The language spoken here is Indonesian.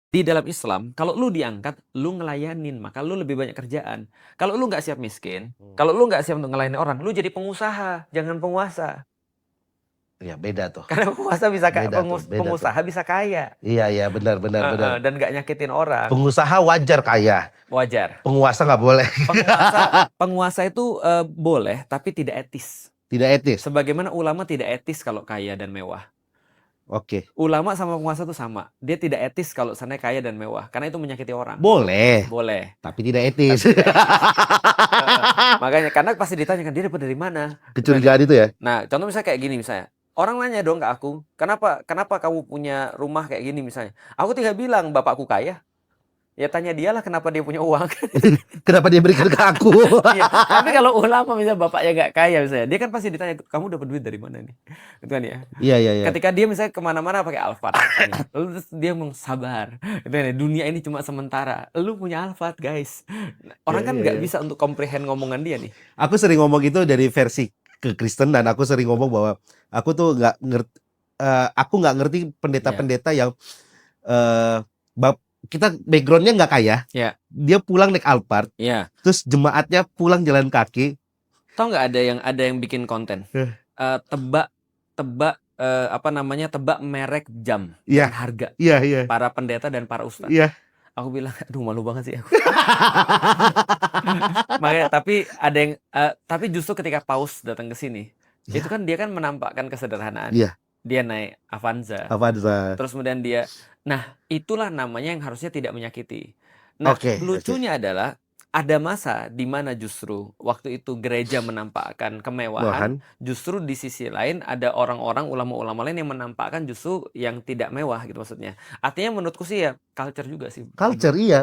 Di dalam Islam, kalau lu diangkat, lu ngelayanin, maka lu lebih banyak kerjaan. Kalau lu nggak siap miskin, kalau lu nggak siap untuk ngelayani orang, lu jadi pengusaha, jangan penguasa. Ya beda tuh. Karena penguasa bisa Beda tuh. pengusaha bisa kaya. Iya iya benar benar benar. Dan nggak nyakitin orang. Pengusaha wajar kaya. Wajar. Penguasa nggak boleh. Penguasa itu boleh, tapi tidak etis. Tidak etis. Sebagaimana ulama tidak etis kalau kaya dan mewah. Oke. Ulama sama penguasa itu sama. Dia tidak etis kalau sana kaya dan mewah, karena itu menyakiti orang. Boleh. Boleh. Tapi tidak etis. Makanya karena pasti ditanyakan dia dapat dari mana. Kecurigaan itu ya. Nah, contoh misalnya kayak gini misalnya. Orang nanya dong ke aku, kenapa kamu punya rumah kayak gini misalnya? Aku tinggal bilang bapakku kaya. Ya tanya dialah kenapa dia punya uang. Kenapa dia berikan ke aku? Iya, tapi kalau ulama misalnya bapaknya nggak kaya misalnya, dia kan pasti ditanya, kamu dapat duit dari mana nih? Gitu kan ya. Iya iya iya. Ketika dia misalnya kemana-mana pakai Alphard, lalu terus dia sabar. Gitu kan ya, dunia ini cuma sementara. Lu punya Alphard guys. Orang kan nggak bisa untuk comprehend ngomongan dia nih. Aku sering ngomong itu dari versi ke Kristen, dan aku sering ngomong bahwa aku tuh nggak ngerti pendeta-pendeta yang kita backgroundnya nggak kaya, dia pulang naik Alphard, terus jemaatnya pulang jalan kaki. Tahu nggak ada yang bikin konten tebak tebak merek jam dan harga para pendeta dan para ustadz. Aku bilang, aduh malu banget sih aku. Makanya tapi justru ketika Paus datang ke sini, itu kan dia kan menampakkan kesederhanaan. Dia naik Avanza. Terus kemudian nah itulah namanya yang harusnya tidak menyakiti. Nah, lucunya adalah ada masa di mana justru waktu itu gereja menampakkan kemewahan, justru di sisi lain ada orang-orang ulama-ulama lain yang menampakkan justru yang tidak mewah gitu maksudnya. Artinya menurutku sih ya culture juga sih. Culture iya.